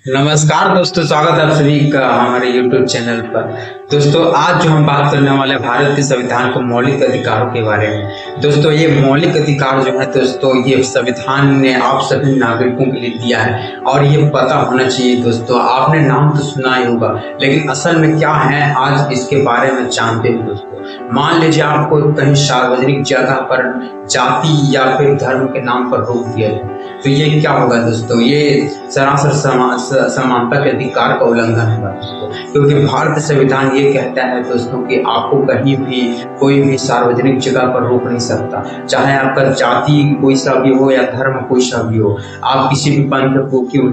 नमस्कार दोस्तों, स्वागत है आप सभी का हमारे YouTube चैनल पर। दोस्तों, आज जो हम बात करने वाले हैं भारत के संविधान के मौलिक अधिकारों के बारे में। दोस्तों, ये मौलिक अधिकार जो है दोस्तों, ये संविधान ने आप सभी नागरिकों के लिए दिया है और ये पता होना चाहिए। दोस्तों, आपने नाम तो सुना ही होगा, लेकिन असल में क्या है आज इसके बारे में जानते हैं। दोस्तों, मान लीजिए आपको कहीं सार्वजनिक जगह पर जाति या फिर धर्म के नाम पर रोक दिया जाए, तो ये क्या होगा दोस्तों? ये सरासर समानता के अधिकार का उल्लंघन होगा दोस्तों, क्योंकि भारतीय संविधान ये कहता है दोस्तों कि आपको कहीं भी कोई भी सार्वजनिक जगह पर रोक नहीं सकता, चाहे आपका जाति कोई सा भी हो या धर्म कोई सा भी हो, आप किसी भी पंथ को क्यों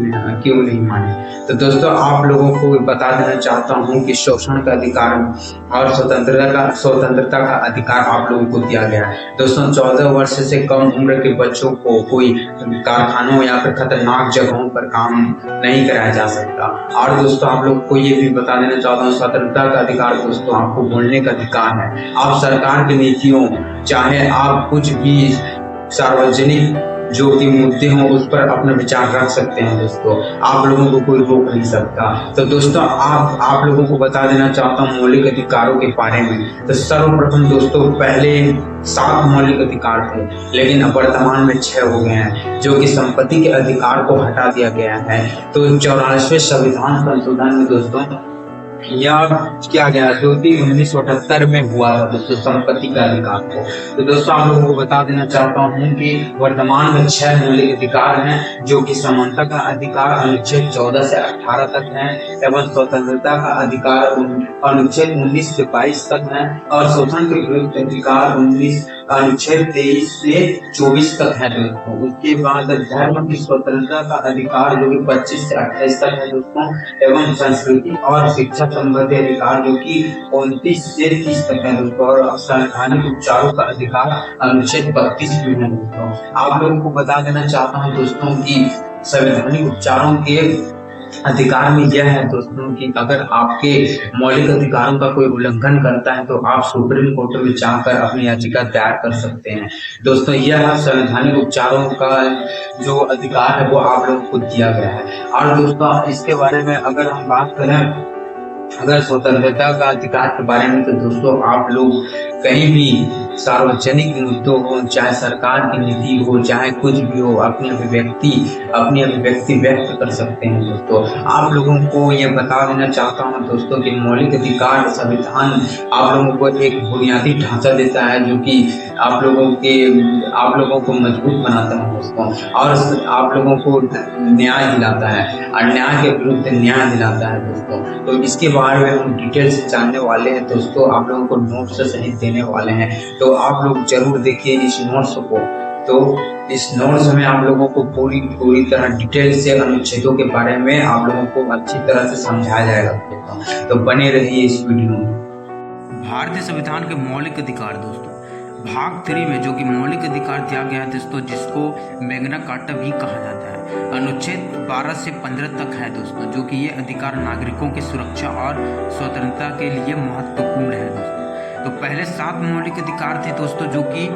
नहीं माने। तो दोस्तों, आप लोगों को बता देना चाहता हूँ कि शोषण का अधिकार और स्वतंत्रता का अधिकार आप लोगों को दिया गया है। दोस्तों, 14 वर्ष से कम उम्र के बच्चों को कोई कारखानों या फिर खतरनाक जगहों पर काम नहीं कराया जा सकता। और दोस्तों, आप लोग को ये भी बता देना चाहता हूँ, स्वतंत्रता का अधिकार दोस्तों, आपको बोलने का अधिकार है। आप सरकार की नीतियों, चाहे आप कुछ भी सार्वजनिक जो कि मुद्दे हों उस पर अपना विचार रख सकते हैं। दोस्तों, आप लोगों को कोई रोक नहीं सकता। तो दोस्तों, आप लोगों को बता देना चाहता हूँ मौलिक अधिकारों के बारे में। तो सर्वप्रथम दोस्तों, पहले 7 मौलिक अधिकार थे, लेकिन अब वर्तमान में 6 हो गए हैं, जो कि संपत्ति के अधिकार को हटा दिया गया है। तो 44वें संविधान संशोधन में दोस्तों यह किया गया, जो कि 1978 में हुआ था दोस्तों, संपत्ति का अधिकार को। तो दोस्तों, आप लोगों को बता देना चाहता हूँ कि वर्तमान में 6 मौलिक अधिकार हैं, जो कि समानता का अधिकार अनुच्छेद 14 से 18 तक है, एवं स्वतंत्रता का अधिकार अनुच्छेद 19 से 22 तक है, और शोषण के विरुद्ध अधिकार अनुच्छेद 23 से 24 तक है दोस्तों। उसके बाद धर्म की स्वतंत्रता का अधिकार जो कि 25 से 28 तक है दोस्तों, एवं संस्कृति और शिक्षा संबंधी अधिकार जो कि 29 से 30 तक है दोस्तों, और संवैधानिक उपचारों का अधिकार अनुच्छेद 32 में है दोस्तों। आप लोगों को बता देना चाहता हूँ दोस्तों कि संवैधानिक उपचारों के अधिकार में यह है दोस्तों कि अगर आपके मौलिक अधिकारों का कोई उल्लंघन करता है तो आप सुप्रीम कोर्ट में जाकर अपनी याचिका दायर कर सकते हैं। दोस्तों, यह संवैधानिक उपचारों का जो अधिकार है वो आप लोगों को दिया गया है। और दोस्तों, इसके बारे में अगर हम बात करें, अगर स्वतंत्रता का अधिकार के बारे में, तो दोस्तों आप लोग कहीं भी सार्वजनिक मुद्दों हो, चाहे सरकार की नीति हो, चाहे कुछ भी हो, अपनी अभिव्यक्ति व्यक्त कर सकते हैं। दोस्तों, आप लोगों को ये बता देना चाहता हूँ दोस्तों कि मौलिक अधिकार संविधान आप लोगों को एक बुनियादी ढांचा देता है, जो कि आप लोगों को मजबूत बनाता है दोस्तों, और आप लोगों को न्याय दिलाता है, और न्याय के विरुद्ध न्याय दिलाता है दोस्तों। तो इसके बारे में हम डिटेल से जानने वाले हैं दोस्तों, आप लोगों को नोट्स से सहित देने वाले हैं। तो आप लोग जरूर देखिए इस नोट्स को। तो इस नोट्स में आप लोगों को पूरी तरह डिटेल से अनुच्छेदों के बारे में आप लोगों को अच्छी तरह से समझाया जाएगा। तो बने रहिए इस वीडियो में। भारतीय संविधान के मौलिक अधिकार दोस्तों, भाग 3 में जो कि मौलिक अधिकार दिया गया है दोस्तों, जिसको मैग्ना कार्टा भी कहा जाता है, अनुच्छेद 12 से 15 तक है दोस्तों, जो कि ये अधिकार नागरिकों की सुरक्षा और स्वतंत्रता के लिए महत्वपूर्ण है दोस्तों। तो पहले 7 मौलिक अधिकार थे दोस्तों, जो कि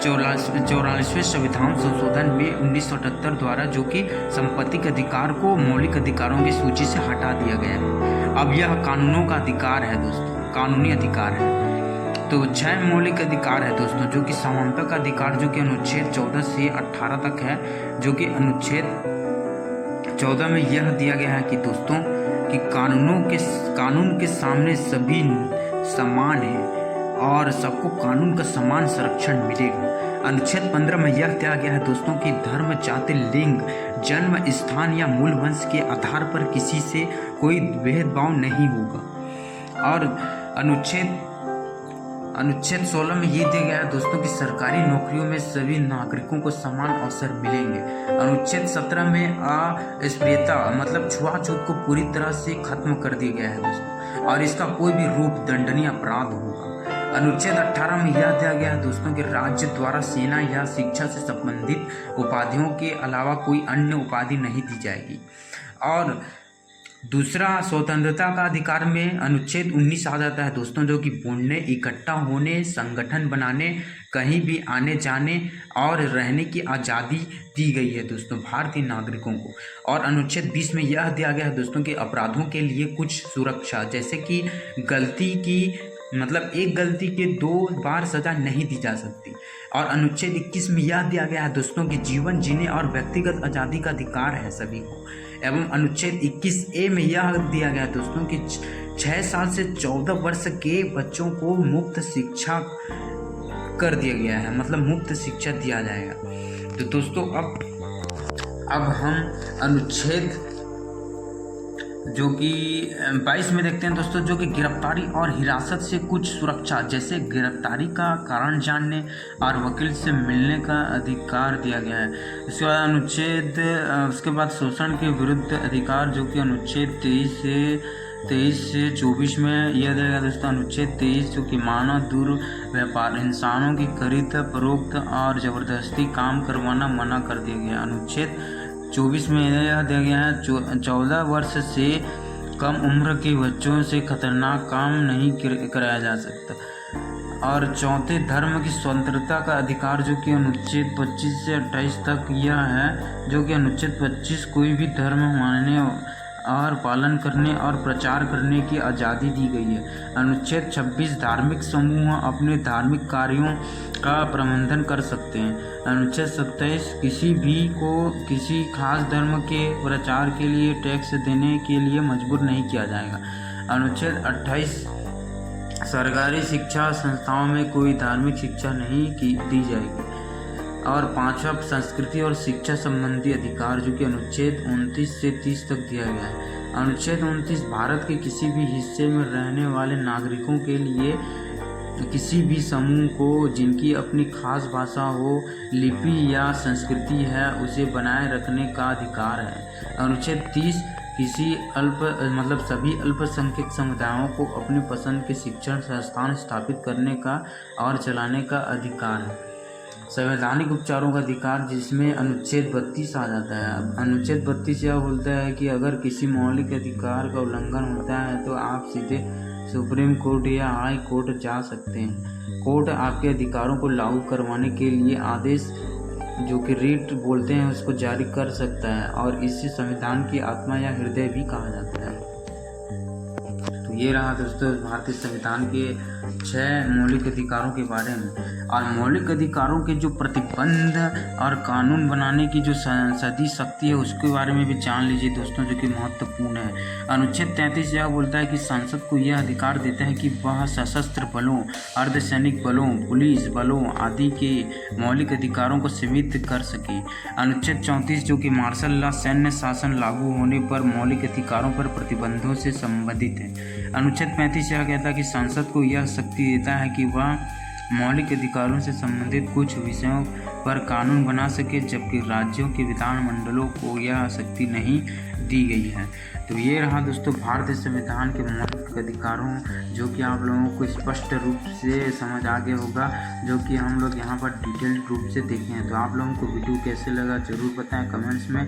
44वें संविधान संशोधन में 1978 द्वारा, जो कि संपत्ति के अधिकार को मौलिक अधिकारों की सूची से हटा दिया गया है। अब यह कानूनों का अधिकार है दोस्तों, कानूनी अधिकार है। तो 6 मौलिक अधिकार है दोस्तों, जो कि समानता का अधिकार, जो कि अनुच्छेद 14 से 18 तक है, जो कि अनुच्छेद 14 में यह दिया गया है कि दोस्तों कि कानून के सामने सभी समान हैं और सबको कानून का समान संरक्षण मिलेगा। अनुच्छेद 15 में यह दिया गया है दोस्तों कि धर्म, जाति, लिंग, जन्म स्थान या मूल वंश के आधार पर किसी से कोई भेदभाव नहीं होगा। और अनुच्छेद 16 में ये दिया गया है दोस्तों कि सरकारी नौकरियों में सभी नागरिकों को समान अवसर मिलेंगे। अनुच्छेद 17 में अस्पृश्यता मतलब छुआछूत को पूरी तरह से खत्म कर दिया गया है दोस्तों, और इसका कोई भी रूप दंडनीय अपराध होगा। अनुच्छेद 18 में यह दिया गया है दोस्तों कि राज्य द्वारा सेना या शिक्षा से संबंधित उपाधियों के अलावा कोई अन्य उपाधि नहीं दी जाएगी। और दूसरा, स्वतंत्रता का अधिकार में अनुच्छेद 19 आ जाता है दोस्तों, जो कि बोलने, इकट्ठा होने, संगठन बनाने, कहीं भी आने जाने और रहने की आज़ादी दी गई है दोस्तों भारतीय नागरिकों को। और अनुच्छेद 20 में यह दिया गया है दोस्तों कि अपराधों के लिए कुछ सुरक्षा, जैसे कि गलती की मतलब एक गलती के 2 बार सज़ा नहीं दी जा सकती। और अनुच्छेद 21 में यह दिया गया है दोस्तों कि जीवन जीने और व्यक्तिगत आज़ादी का अधिकार है सभी को। एवं अनुच्छेद 21A में यह दिया गया है दोस्तों कि 6 साल से 14 वर्ष के बच्चों को मुफ्त शिक्षा कर दिया गया है, मतलब मुफ्त शिक्षा दिया जाएगा। तो दोस्तों अब हम अनुच्छेद जो कि 22 में देखते हैं दोस्तों, जो कि गिरफ्तारी और हिरासत से कुछ सुरक्षा, जैसे गिरफ्तारी का कारण जानने और वकील से मिलने का अधिकार दिया गया है। इसके बाद उसके बाद शोषण के विरुद्ध अधिकार, जो कि अनुच्छेद 23 से 24 में यह दिया गया दोस्तों। अनुच्छेद 23 जो कि मानव दुर्व्यवहार, इंसानों की खरीद फरोख्त और ज़बरदस्ती काम करवाना मना कर दिया गया। अनुच्छेद 24 में यह दिया गया है 14 वर्ष से कम उम्र के बच्चों से खतरनाक काम नहीं कराया जा सकता। और चौथे, धर्म की स्वतंत्रता का अधिकार, जो कि अनुच्छेद 25 से 28 तक यह है, जो कि अनुच्छेद 25 कोई भी धर्म मानने और पालन करने और प्रचार करने की आज़ादी दी गई है। अनुच्छेद 26, धार्मिक समूह अपने धार्मिक कार्यों का प्रबंधन कर सकते हैं। अनुच्छेद 27, किसी भी को किसी खास धर्म के प्रचार के लिए टैक्स देने के लिए मजबूर नहीं किया जाएगा। अनुच्छेद 28, सरकारी शिक्षा संस्थाओं में कोई धार्मिक शिक्षा नहीं दी जाएगी। और 5वां, संस्कृति और शिक्षा संबंधी अधिकार, जो कि अनुच्छेद 29 से 30 तक दिया गया है। अनुच्छेद 29, भारत के किसी भी हिस्से में रहने वाले नागरिकों के लिए किसी भी समूह को जिनकी अपनी खास भाषा हो, लिपि या संस्कृति है, उसे बनाए रखने का अधिकार है। अनुच्छेद 30, सभी अल्पसंख्यक समुदायों को अपनी पसंद के शिक्षण संस्थान स्थापित करने का और चलाने का अधिकार है। संवैधानिक उपचारों का अधिकार, जिसमें अनुच्छेद 32 आ जाता है। अनुच्छेद 32 यह बोलता है कि अगर किसी मौलिक अधिकार का उल्लंघन होता है तो आप सीधे सुप्रीम कोर्ट या हाई कोर्ट जा सकते हैं। कोर्ट आपके अधिकारों को लागू करवाने के लिए आदेश, जो कि रिट बोलते हैं, उसको जारी कर सकता है और इसे संविधान की आत्मा या हृदय भी कहा जाता है। तो ये रहा दोस्तों भारतीय संविधान के 6 मौलिक अधिकारों के बारे में। और मौलिक अधिकारों के जो प्रतिबंध और कानून बनाने की जो संसदीय शक्ति है, उसके बारे में भी जान लीजिए दोस्तों, जो कि महत्वपूर्ण है। अनुच्छेद 33 यह बोलता है कि संसद को यह अधिकार देता है कि वह सशस्त्र बलों, अर्धसैनिक बलों, पुलिस बलों आदि के मौलिक अधिकारों को सीमित कर सके। अनुच्छेद 34 जो कि मार्शल लॉ, सैन्य शासन लागू होने पर मौलिक अधिकारों पर प्रतिबंधों से संबंधित है। अनुच्छेद 35 यह कहता है कि संसद को यह शक्ति देता है कि वह मौलिक अधिकारों से संबंधित कुछ विषयों पर कानून बना सके, जबकि राज्यों के विधानमंडलों को यह शक्ति नहीं दी गई है। तो ये रहा दोस्तों भारतीय संविधान के मौलिक अधिकारों, जो कि आप लोगों को स्पष्ट रूप से समझ आ गया होगा, जो कि हम लोग यहाँ पर डिटेल्ड रूप से देखे हैं। तो आप लोगों को वीडियो कैसे लगा ज़रूर बताएं कमेंट्स में।